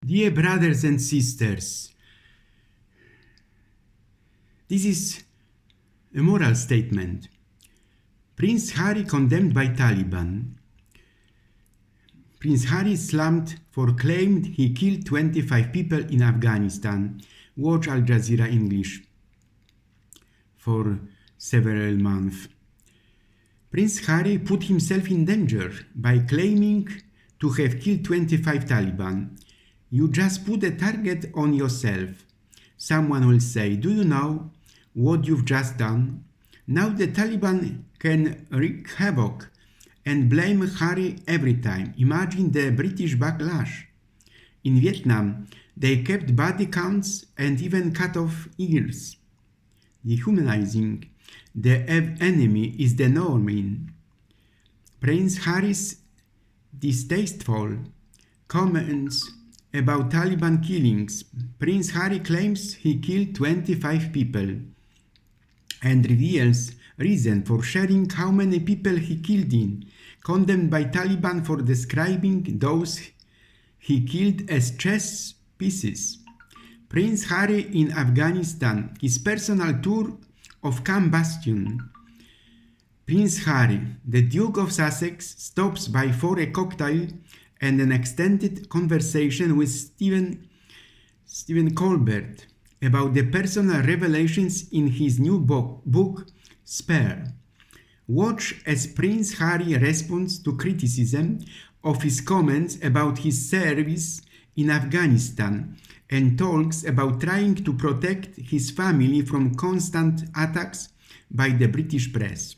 Dear brothers and sisters, this is a moral statement. Prince Harry condemned by Taliban. Prince Harry slammed for claimed he killed 25 people in Afghanistan. Watch Al Jazeera English for several months. Prince Harry put himself in danger by claiming to have killed 25 Taliban. You just put a target on yourself. Someone will say, do you know what you've just done? Now the Taliban can wreak havoc and blame Harry every time. Imagine the British backlash. In Vietnam, they kept body counts and even cut off ears. Dehumanizing the enemy is the norm in Prince Harry's distasteful comments about Taliban killings. Prince Harry claims he killed 25 people and reveals reason for sharing how many people he killed in, condemned by Taliban for describing those he killed as chess pieces. Prince Harry in Afghanistan, his personal tour of Camp Bastion. Prince Harry, the Duke of Sussex, stops by for a cocktail and an extended conversation with Stephen Colbert about the personal revelations in his new book Spare. Watch as Prince Harry responds to criticism of his comments about his service in Afghanistan and talks about trying to protect his family from constant attacks by the British press.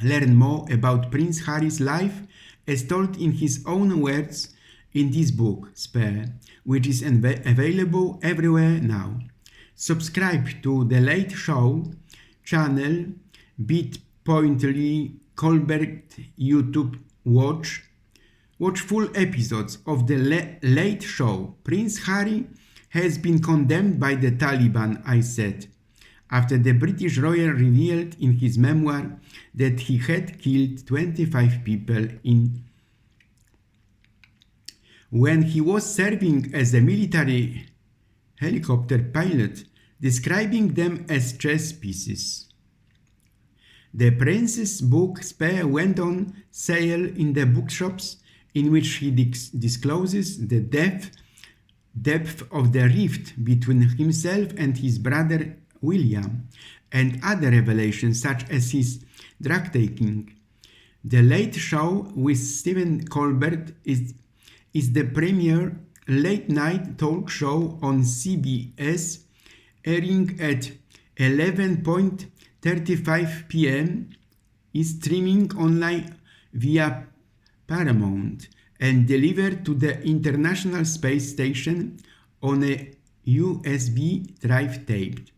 Learn more about Prince Harry's life as told in his own words in this book, Spare, which is available everywhere now. Subscribe to The Late Show channel, bit.ly Colbert YouTube Watch. Watch full episodes of The Late Show. Prince Harry has been condemned by the Taliban, I said, after the British royal revealed in his memoir that he had killed 25 people when he was serving as a military helicopter pilot, describing them as chess pieces. The Prince's book Spare went on sale in the bookshops, in which he discloses the depth of the rift between himself and his brother William, and other revelations such as his drug taking. The Late Show with Stephen Colbert is the premier late-night talk show on CBS, airing at 11:35 p.m. is streaming online via Paramount and delivered to the International Space Station on a USB drive tape.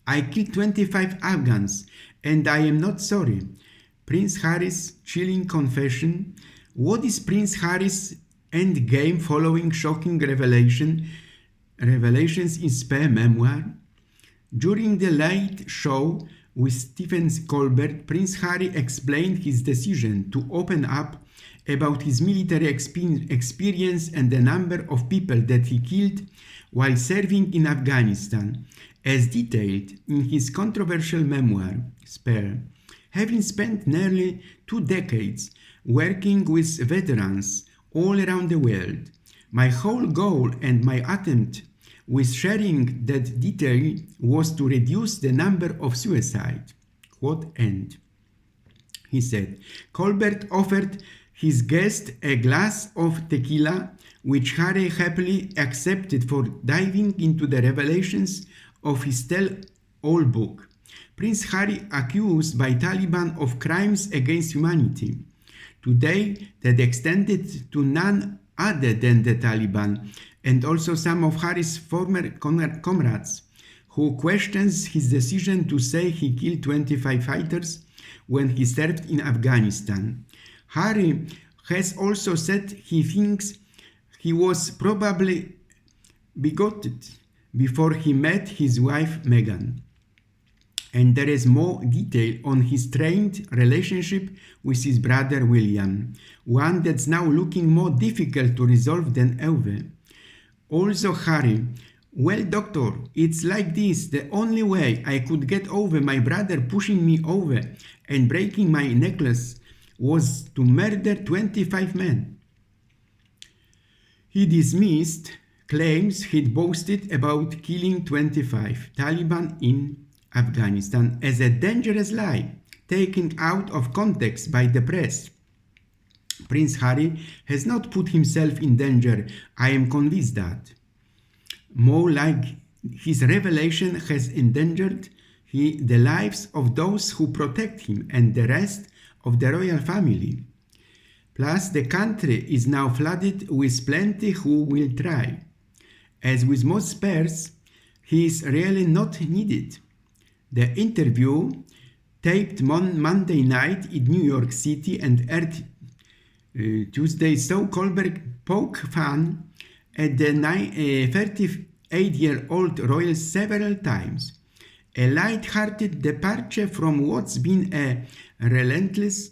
I killed 25 Afghans and I am not sorry. Prince Harry's chilling confession. What is Prince Harry's endgame following shocking revelations in Spare memoir? During the Late Show with Stephen Colbert, Prince Harry explained his decision to open up about his military experience and the number of people that he killed while serving in Afghanistan, as detailed in his controversial memoir, Spare. Having spent nearly 2 decades working with veterans all around the world, my whole goal and my attempt with sharing that detail was to reduce the number of suicides. Quote end. He said. Colbert offered his guest a glass of tequila, which Harry happily accepted for diving into the revelations of his tell-all book. Prince Harry accused by Taliban of crimes against humanity. Today, that extended to none other than the Taliban, and also some of Harry's former comrades, who questions his decision to say he killed 25 fighters when he served in Afghanistan. Harry has also said he thinks he was probably bigoted before he met his wife Meghan. and there is more detail on his strained relationship with his brother William, one that's now looking more difficult to resolve than ever. Also Harry, well doctor, it's like this, the only way I could get over my brother pushing me over and breaking my necklace was to murder 25 men. He dismissed claims he'd boasted about killing 25 Taliban in Afghanistan as a dangerous lie, taken out of context by the press. Prince Harry has not put himself in danger, I am convinced that. More like his revelation has endangered the lives of those who protect him and the rest of the royal family. Plus, the country is now flooded with plenty who will try. As with most spares, he is really not needed. The interview, taped Monday night in New York City and aired Tuesday, saw Colbert poke fun at the 38-year-old royal several times. A light-hearted departure from what's been a relentless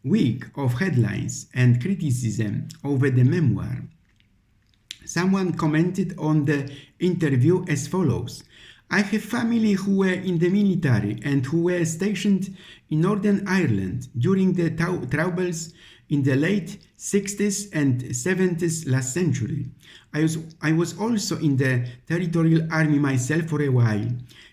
week of headlines and criticism over the memoir. Someone commented on the interview as follows: I have family who were in the military and who were stationed in Northern Ireland during the troubles in the late 60s and 70s last century. I was also in the Territorial Army myself for a while,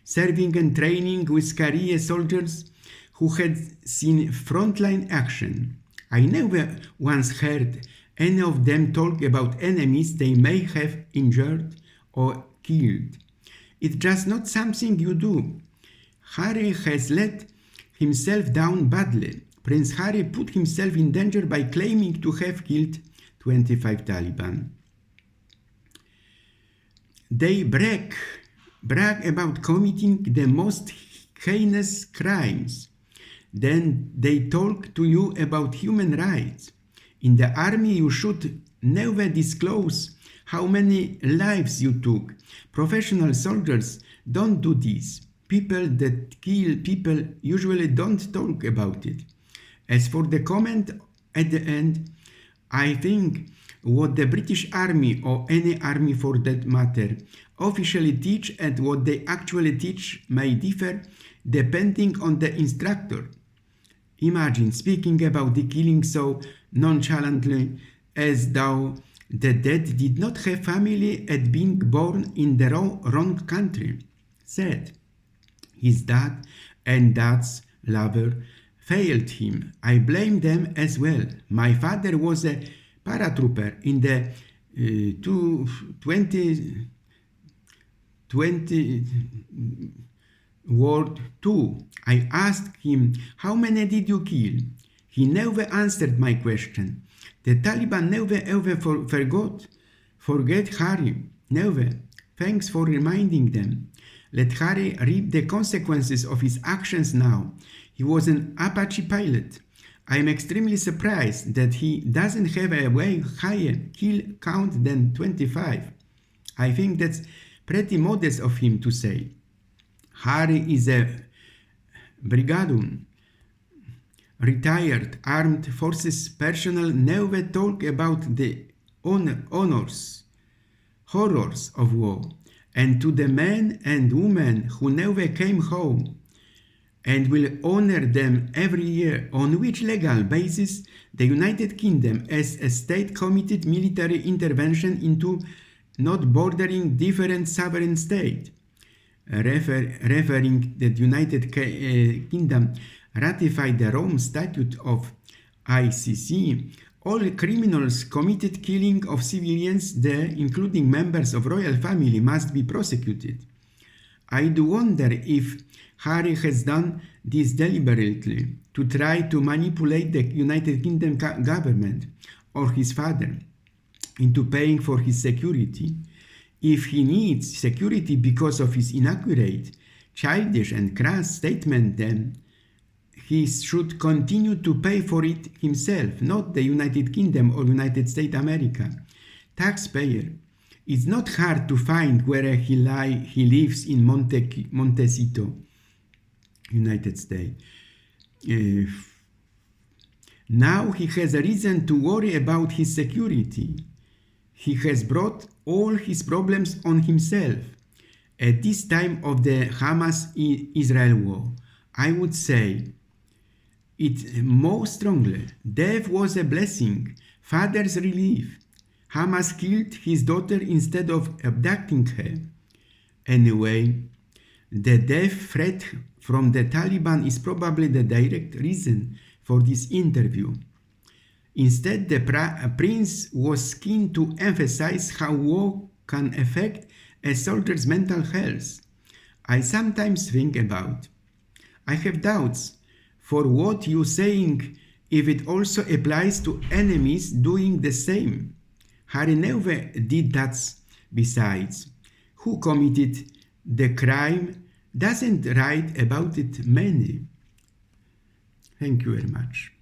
serving and training with career soldiers who had seen frontline action. I never once heard any of them talk about enemies they may have injured or killed. It's just not something you do. Harry has let himself down badly. Prince Harry put himself in danger by claiming to have killed 25 Taliban. They brag about committing the most heinous crimes. Then they talk to you about human rights. In the army, you should never disclose how many lives you took. Professional soldiers don't do this. People that kill people usually don't talk about it. As for the comment at the end, I think what the British Army, or any army for that matter, officially teach and what they actually teach may differ depending on the instructor. Imagine speaking about the killing so nonchalantly as though the dead did not have family and being born in the wrong country. Said his dad and dad's lover failed him. I blame them as well. My father was a paratrooper in the 20 World II. I asked him, how many did you kill? He never answered my question. The Taliban never ever forget Harry. Never. Thanks for reminding them. Let Harry reap the consequences of his actions now. He was an Apache pilot. I am extremely surprised that he doesn't have a way higher kill count than 25. I think that's pretty modest of him to say. Harry is a brigadoon. Retired armed forces personnel never talk about the horrors of war, and to the men and women who never came home, and will honor them every year, on which legal basis the United Kingdom, as a state, committed military intervention into not bordering different sovereign state. Referring the United Kingdom ratified the Rome Statute of ICC, all criminals committed killing of civilians there, including members of royal family, must be prosecuted. I do wonder if Harry has done this deliberately to try to manipulate the United Kingdom government or his father into paying for his security. If he needs security because of his inaccurate, childish and crass statement, then he should continue to pay for it himself, not the United Kingdom or United States America. Taxpayer. It's not hard to find where he lives in Montecito. United States. Now he has a reason to worry about his security. He has brought all his problems on himself. At this time of the Hamas-Israel war, I would say it most strongly. Death was a blessing, father's relief. Hamas killed his daughter instead of abducting her. Anyway, the death threat from the Taliban is probably the direct reason for this interview. Instead, the prince was keen to emphasize how war can affect a soldier's mental health. I sometimes think about. I have doubts for what you're saying if it also applies to enemies doing the same. Harry never did that besides. Who committed the crime doesn't write about it many. Thank you very much.